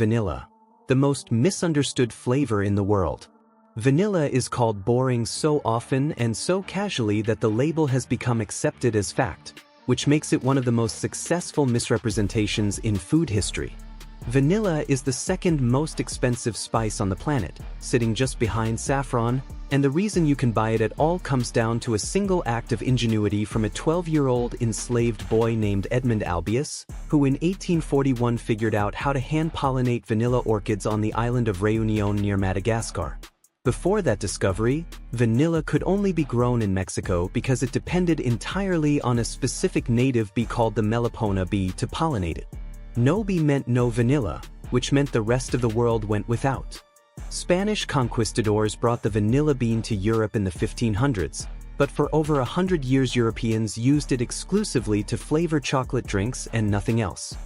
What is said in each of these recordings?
Vanilla. The most misunderstood flavor in the world. Vanilla is called boring so often and so casually that the label has become accepted as fact, which makes it one of the most successful misrepresentations in food history. Vanilla is the second most expensive spice on the planet, sitting just behind saffron, and the reason you can buy it at all comes down to a single act of ingenuity from a 12-year-old enslaved boy named Edmund Albius, who in 1841 figured out how to hand-pollinate vanilla orchids on the island of Réunion near Madagascar. Before that discovery, vanilla could only be grown in Mexico because it depended entirely on a specific native bee called the Melipona bee to pollinate it. No bee meant no vanilla, which meant the rest of the world went without. Spanish conquistadors brought the vanilla bean to Europe in the 1500s, but for over 100 years Europeans used it exclusively to flavor chocolate drinks and nothing else.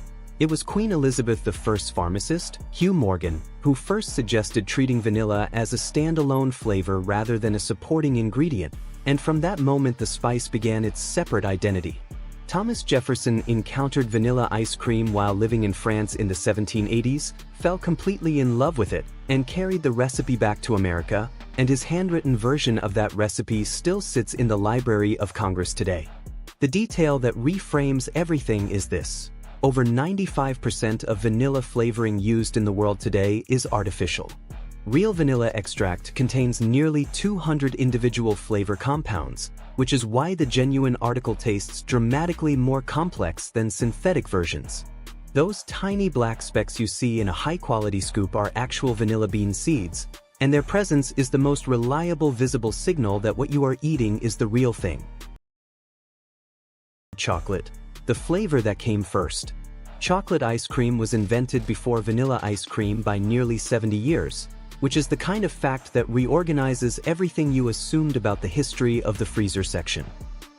It was Queen Elizabeth I's pharmacist, Hugh Morgan, who first suggested treating vanilla as a standalone flavor rather than a supporting ingredient, and from that moment the spice began its separate identity. Thomas Jefferson encountered vanilla ice cream while living in France in the 1780s, fell completely in love with it, and carried the recipe back to America, and his handwritten version of that recipe still sits in the Library of Congress today. The detail that reframes everything is this: over 95% of vanilla flavoring used in the world today is artificial. Real vanilla extract contains nearly 200 individual flavor compounds, which is why the genuine article tastes dramatically more complex than synthetic versions. Those tiny black specks you see in a high-quality scoop are actual vanilla bean seeds, and their presence is the most reliable visible signal that what you are eating is the real thing. Chocolate, the flavor that came first. Chocolate ice cream was invented before vanilla ice cream by nearly 70 years, which is the kind of fact that reorganizes everything you assumed about the history of the freezer section.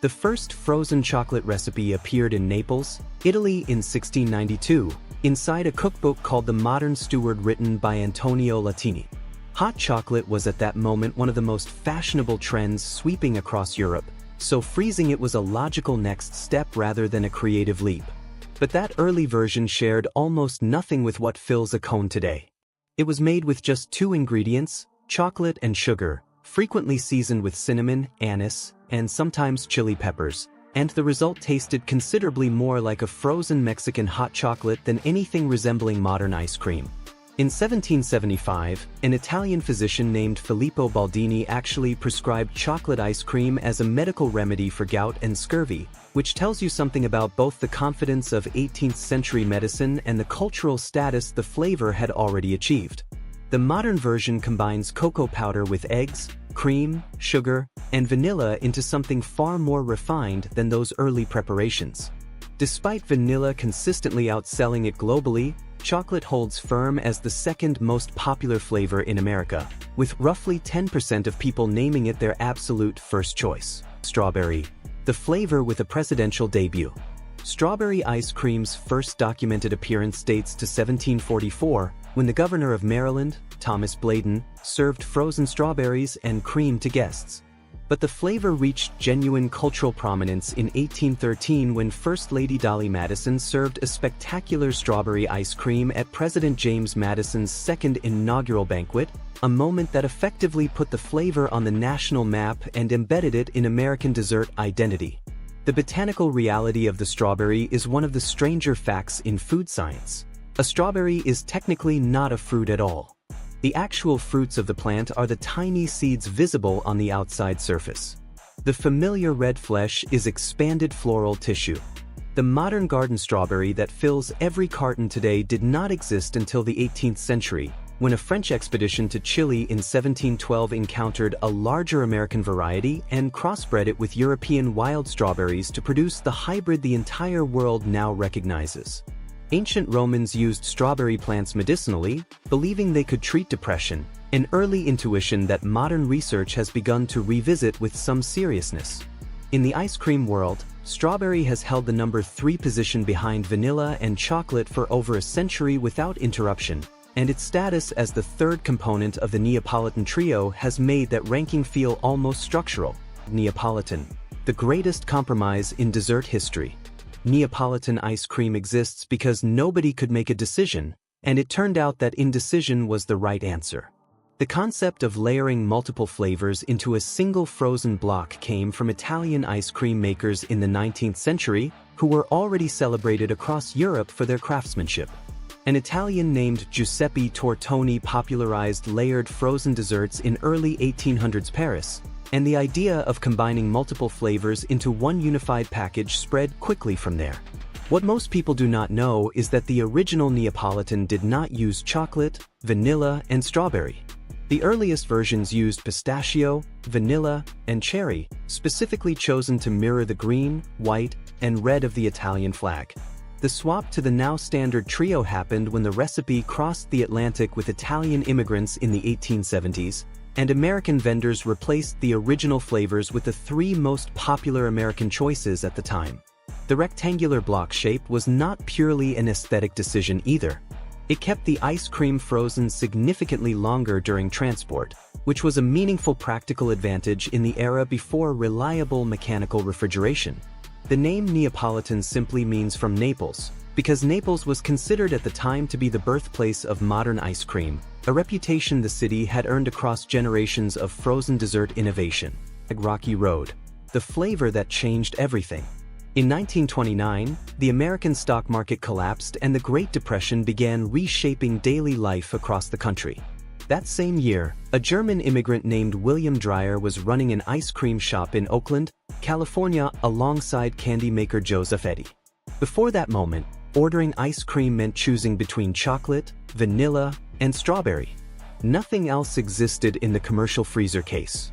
The first frozen chocolate recipe appeared in Naples, Italy in 1692, inside a cookbook called The Modern Steward written by Antonio Latini. Hot chocolate was at that moment one of the most fashionable trends sweeping across Europe, so freezing it was a logical next step rather than a creative leap. But that early version shared almost nothing with what fills a cone today. It was made with just two ingredients, chocolate and sugar, frequently seasoned with cinnamon, anise, and sometimes chili peppers, and the result tasted considerably more like a frozen Mexican hot chocolate than anything resembling modern ice cream. In 1775, an Italian physician named Filippo Baldini actually prescribed chocolate ice cream as a medical remedy for gout and scurvy, which tells you something about both the confidence of 18th century medicine and the cultural status the flavor had already achieved. The modern version combines cocoa powder with eggs, cream, sugar, and vanilla into something far more refined than those early preparations. Despite vanilla consistently outselling it globally, chocolate holds firm as the second most popular flavor in America, with roughly 10% of people naming it their absolute first choice. Strawberry, the flavor with a presidential debut. Strawberry ice cream's first documented appearance dates to 1744, when the governor of Maryland, Thomas Bladen, served frozen strawberries and cream to guests. But the flavor reached genuine cultural prominence in 1813 when First Lady Dolly Madison served a spectacular strawberry ice cream at President James Madison's second inaugural banquet, a moment that effectively put the flavor on the national map and embedded it in American dessert identity. The botanical reality of the strawberry is one of the stranger facts in food science. A strawberry is technically not a fruit at all. The actual fruits of the plant are the tiny seeds visible on the outside surface. The familiar red flesh is expanded floral tissue. The modern garden strawberry that fills every carton today did not exist until the 18th century, when a French expedition to Chile in 1712 encountered a larger American variety and crossbred it with European wild strawberries to produce the hybrid the entire world now recognizes. Ancient Romans used strawberry plants medicinally, believing they could treat depression, an early intuition that modern research has begun to revisit with some seriousness. In the ice cream world, strawberry has held the number 3 position behind vanilla and chocolate for over a century without interruption, and its status as the third component of the Neapolitan trio has made that ranking feel almost structural. Neapolitan, the greatest compromise in dessert history. Neapolitan ice cream exists because nobody could make a decision, and it turned out that indecision was the right answer. The concept of layering multiple flavors into a single frozen block came from Italian ice cream makers in the 19th century who were already celebrated across Europe for their craftsmanship. An Italian named Giuseppe Tortoni popularized layered frozen desserts in early 1800s Paris, and the idea of combining multiple flavors into one unified package spread quickly from there. What most people do not know is that the original Neapolitan did not use chocolate, vanilla, and strawberry. The earliest versions used pistachio, vanilla, and cherry, specifically chosen to mirror the green, white, and red of the Italian flag. The swap to the now standard trio happened when the recipe crossed the Atlantic with Italian immigrants in the 1870s, and American vendors replaced the original flavors with the three most popular American choices at the time. The rectangular block shape was not purely an aesthetic decision either. It kept the ice cream frozen significantly longer during transport, which was a meaningful practical advantage in the era before reliable mechanical refrigeration. The name Neapolitan simply means from Naples, because Naples was considered at the time to be the birthplace of modern ice cream, a reputation the city had earned across generations of frozen dessert innovation. Rocky Road, the flavor that changed everything. In 1929, the American stock market collapsed and the Great Depression began reshaping daily life across the country. That same year, a German immigrant named William Dreyer was running an ice cream shop in Oakland, California, alongside candy maker Joseph Eddy. Before that moment, ordering ice cream meant choosing between chocolate, vanilla, and strawberry. Nothing else existed in the commercial freezer case.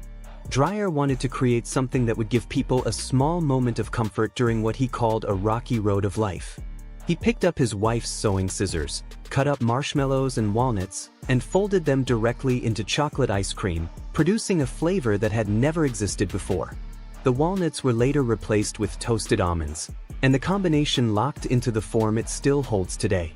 Dreyer wanted to create something that would give people a small moment of comfort during what he called a rocky road of life. He picked up his wife's sewing scissors, cut up marshmallows and walnuts, and folded them directly into chocolate ice cream, producing a flavor that had never existed before. The walnuts were later replaced with toasted almonds, and the combination locked into the form it still holds today.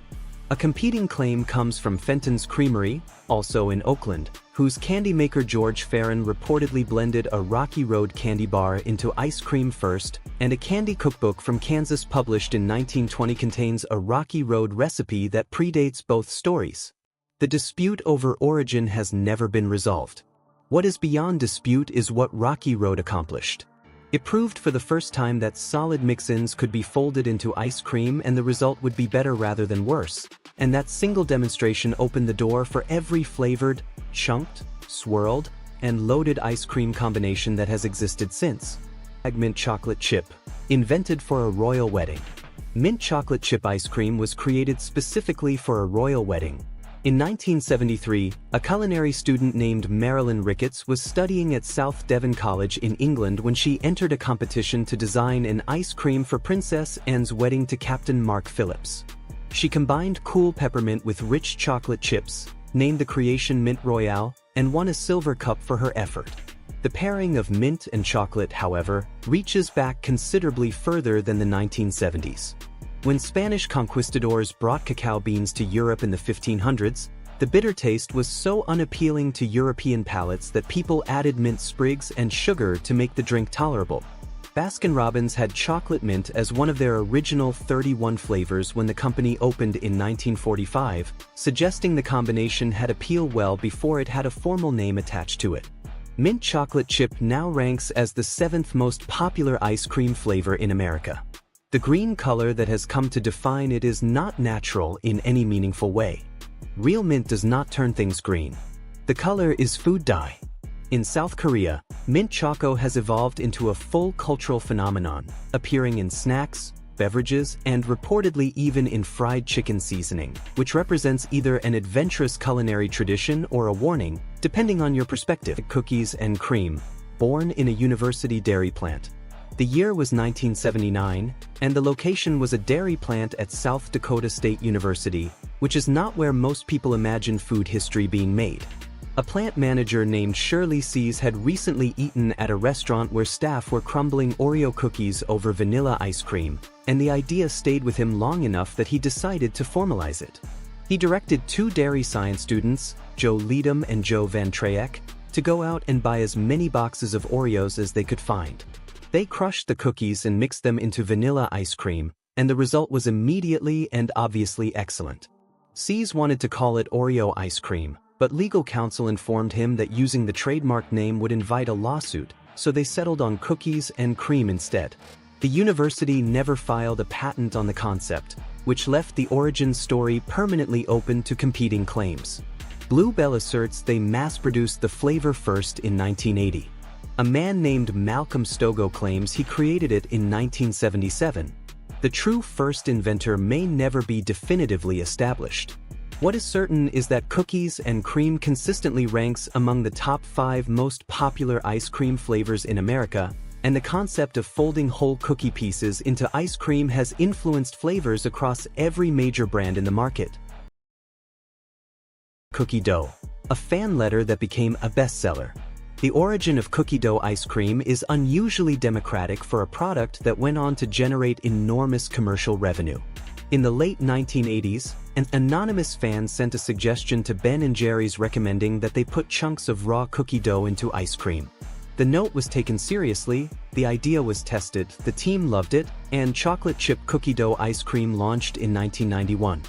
A competing claim comes from Fenton's Creamery, also in Oakland, whose candy maker George Farron reportedly blended a Rocky Road candy bar into ice cream first, and a candy cookbook from Kansas published in 1920 contains a Rocky Road recipe that predates both stories. The dispute over origin has never been resolved. What is beyond dispute is what Rocky Road accomplished. It proved for the first time that solid mix-ins could be folded into ice cream and the result would be better rather than worse, and that single demonstration opened the door for every flavored, chunked, swirled, and loaded ice cream combination that has existed since. Mint chocolate chip, invented for a royal wedding. Mint chocolate chip ice cream was created specifically for a royal wedding. In 1973, a culinary student named Marilyn Ricketts was studying at South Devon College in England when she entered a competition to design an ice cream for Princess Anne's wedding to Captain Mark Phillips. She combined cool peppermint with rich chocolate chips, named the creation Mint Royale, and won a silver cup for her effort. The pairing of mint and chocolate, however, reaches back considerably further than the 1970s. When Spanish conquistadors brought cacao beans to Europe in the 1500s, the bitter taste was so unappealing to European palates that people added mint sprigs and sugar to make the drink tolerable. Baskin-Robbins had chocolate mint as one of their original 31 flavors when the company opened in 1945, suggesting the combination had appeal well before it had a formal name attached to it. Mint chocolate chip now ranks as the 7th most popular ice cream flavor in America. The green color that has come to define it is not natural in any meaningful way. Real mint does not turn things green. The color is food dye. In South Korea, mint choco has evolved into a full cultural phenomenon, appearing in snacks, beverages, and reportedly even in fried chicken seasoning, which represents either an adventurous culinary tradition or a warning, depending on your perspective. Cookies and cream, born in a university dairy plant. The year was 1979, and the location was a dairy plant at South Dakota State University, which is not where most people imagine food history being made. A plant manager named Shirley Sees had recently eaten at a restaurant where staff were crumbling Oreo cookies over vanilla ice cream, and the idea stayed with him long enough that he decided to formalize it. He directed 2 dairy science students, Joe Leadham and Joe Van Traek, to go out and buy as many boxes of Oreos as they could find. They crushed the cookies and mixed them into vanilla ice cream, and the result was immediately and obviously excellent. Sees wanted to call it Oreo ice cream, but legal counsel informed him that using the trademark name would invite a lawsuit, so they settled on cookies and cream instead. The university never filed a patent on the concept, which left the origin story permanently open to competing claims. Blue Bell asserts they mass-produced the flavor first in 1980. A man named Malcolm Stogo claims he created it in 1977. The true first inventor may never be definitively established. What is certain is that cookies and cream consistently ranks among the top 5 most popular ice cream flavors in America, and the concept of folding whole cookie pieces into ice cream has influenced flavors across every major brand in the market. Cookie dough, a fan letter that became a bestseller. The origin of cookie dough ice cream is unusually democratic for a product that went on to generate enormous commercial revenue. In the late 1980s, an anonymous fan sent a suggestion to Ben & Jerry's recommending that they put chunks of raw cookie dough into ice cream. The note was taken seriously, the idea was tested, the team loved it, and chocolate chip cookie dough ice cream launched in 1991.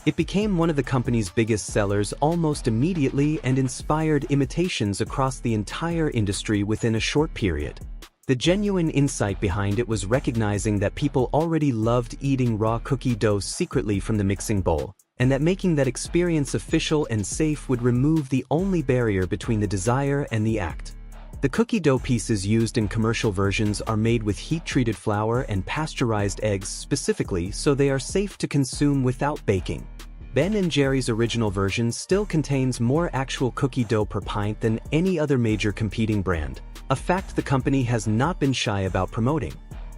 It became one of the company's biggest sellers almost immediately and inspired imitations across the entire industry within a short period. The genuine insight behind it was recognizing that people already loved eating raw cookie dough secretly from the mixing bowl, and that making that experience official and safe would remove the only barrier between the desire and the act. The cookie dough pieces used in commercial versions are made with heat-treated flour and pasteurized eggs specifically so they are safe to consume without baking. Ben & Jerry's original version still contains more actual cookie dough per pint than any other major competing brand, a fact the company has not been shy about promoting.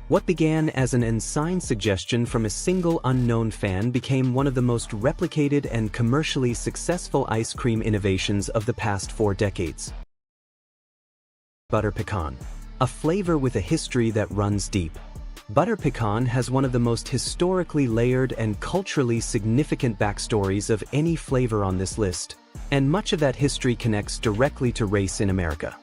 What began as an unsigned suggestion from a single unknown fan became one of the most replicated and commercially successful ice cream innovations of the past 4 decades. Butter pecan, a flavor with a history that runs deep. Butter pecan has one of the most historically layered and culturally significant backstories of any flavor on this list, and much of that history connects directly to race in America.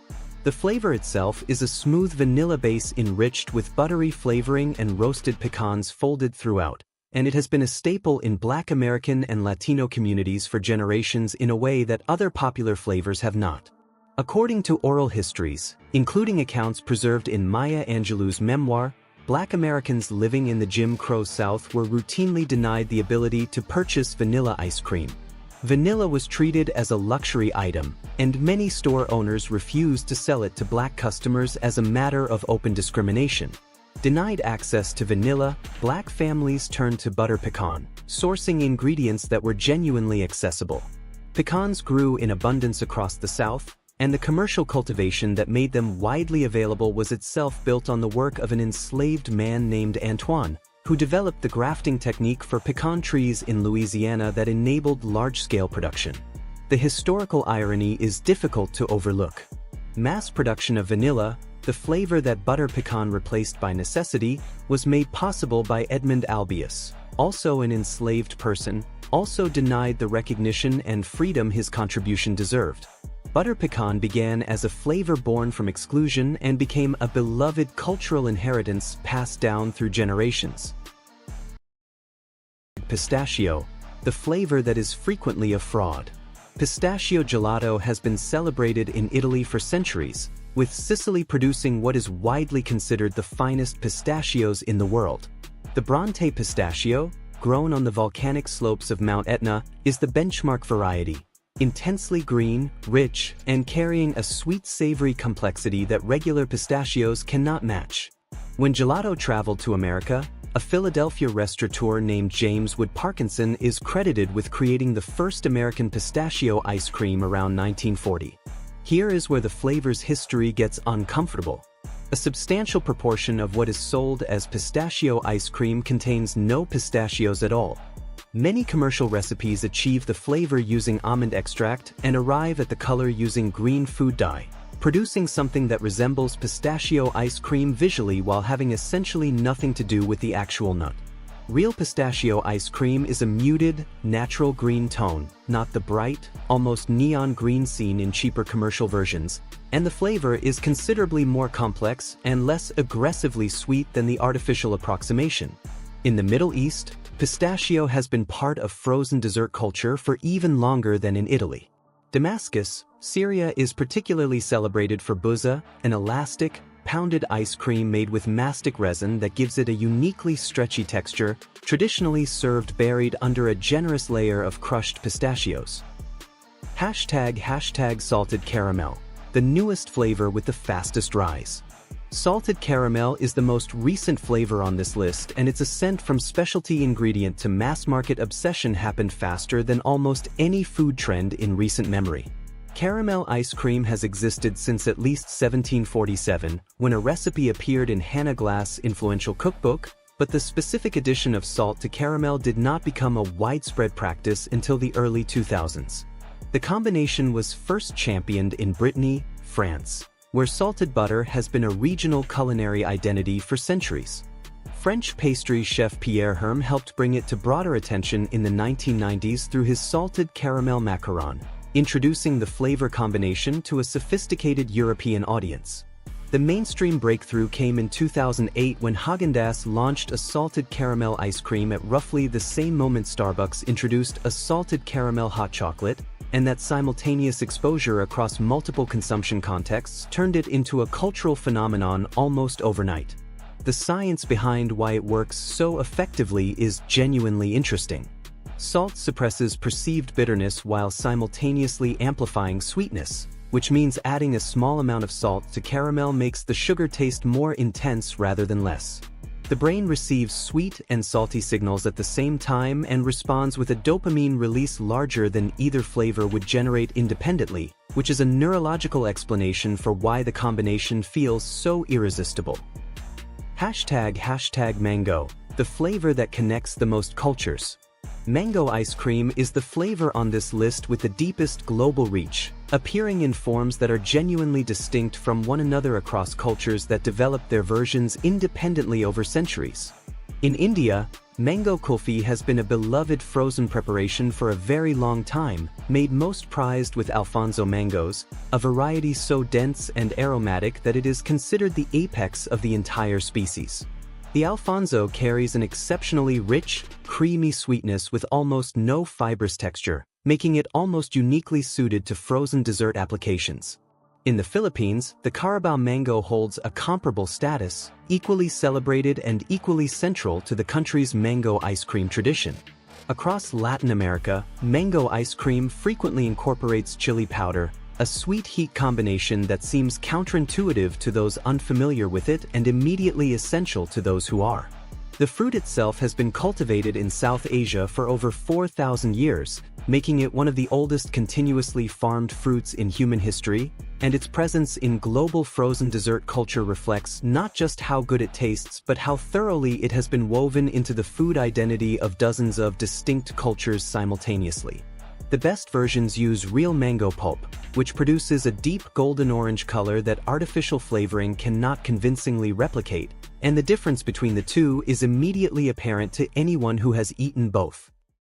The flavor itself is a smooth vanilla base enriched with buttery flavoring and roasted pecans folded throughout, and it has been a staple in Black American and Latino communities for generations in a way that other popular flavors have not. According to oral histories, including accounts preserved in Maya Angelou's memoir, Black Americans living in the Jim Crow South were routinely denied the ability to purchase vanilla ice cream. Vanilla was treated as a luxury item, and many store owners refused to sell it to Black customers as a matter of open discrimination. Denied access to vanilla, Black families turned to butter pecan, sourcing ingredients that were genuinely accessible. Pecans grew in abundance across the South, and the commercial cultivation that made them widely available was itself built on the work of an enslaved man named Antoine, who developed the grafting technique for pecan trees in Louisiana that enabled large-scale production. The historical irony is difficult to overlook. Mass production of vanilla, the flavor that butter pecan replaced by necessity, was made possible by Edmund Albius, also an enslaved person, also denied the recognition and freedom his contribution deserved. Butter pecan began as a flavor born from exclusion and became a beloved cultural inheritance passed down through generations. Pistachio, the flavor that is frequently a fraud. Pistachio gelato has been celebrated in Italy for centuries, with Sicily producing what is widely considered the finest pistachios in the world. The Bronte pistachio, grown on the volcanic slopes of Mount Etna, is the benchmark variety. Intensely green, rich, and carrying a sweet-savory complexity that regular pistachios cannot match. When gelato traveled to America, a Philadelphia restaurateur named James Wood Parkinson is credited with creating the first American pistachio ice cream around 1940. Here is where the flavor's history gets uncomfortable. A substantial proportion of what is sold as pistachio ice cream contains no pistachios at all. Many commercial recipes achieve the flavor using almond extract and arrive at the color using green food dye, producing something that resembles pistachio ice cream visually while having essentially nothing to do with the actual nut. Real pistachio ice cream is a muted, natural green tone, not the bright, almost neon green seen in cheaper commercial versions, and the flavor is considerably more complex and less aggressively sweet than the artificial approximation. In the Middle East, Pistachio has been part of frozen dessert culture for even longer than in Italy. Damascus, Syria is particularly celebrated for buzza, an elastic, pounded ice cream made with mastic resin that gives it a uniquely stretchy texture, traditionally served buried under a generous layer of crushed pistachios. Hashtag salted caramel, the newest flavor with the fastest rise. Salted caramel is the most recent flavor on this list, and its ascent from specialty ingredient to mass-market obsession happened faster than almost any food trend in recent memory. Caramel ice cream has existed since at least 1747, when a recipe appeared in Hannah Glass' influential cookbook, but the specific addition of salt to caramel did not become a widespread practice until the early 2000s. The combination was first championed in Brittany, France, where salted butter has been a regional culinary identity for centuries. French pastry chef Pierre Hermé helped bring it to broader attention in the 1990s through his salted caramel macaron, introducing the flavor combination to a sophisticated European audience. The mainstream breakthrough came in 2008 when Häagen-Dazs launched a salted caramel ice cream at roughly the same moment Starbucks introduced a salted caramel hot chocolate, and that simultaneous exposure across multiple consumption contexts turned it into a cultural phenomenon almost overnight. The science behind why it works so effectively is genuinely interesting. Salt suppresses perceived bitterness while simultaneously amplifying sweetness, which means adding a small amount of salt to caramel makes the sugar taste more intense rather than less. The brain receives sweet and salty signals at the same time and responds with a dopamine release larger than either flavor would generate independently, which is a neurological explanation for why the combination feels so irresistible. Hashtag mango, the flavor that connects the most cultures. Mango ice cream is the flavor on this list with the deepest global reach, appearing in forms that are genuinely distinct from one another across cultures that developed their versions independently over centuries. In India, mango kulfi has been a beloved frozen preparation for a very long time, made most prized with Alfonso mangoes, a variety so dense and aromatic that it is considered the apex of the entire species. The Alfonso carries an exceptionally rich, creamy sweetness with almost no fibrous texture, making it almost uniquely suited to frozen dessert applications. In the Philippines, the Carabao mango holds a comparable status, equally celebrated and equally central to the country's mango ice cream tradition. Across Latin America, mango ice cream frequently incorporates chili powder, a sweet-heat combination that seems counterintuitive to those unfamiliar with it and immediately essential to those who are. The fruit itself has been cultivated in South Asia for over 4,000 years, making it one of the oldest continuously farmed fruits in human history, and its presence in global frozen dessert culture reflects not just how good it tastes but how thoroughly it has been woven into the food identity of dozens of distinct cultures simultaneously. The best versions use real mango pulp, which produces a deep golden-orange color that artificial flavoring cannot convincingly replicate, and the difference between the two is immediately apparent to anyone who has eaten both.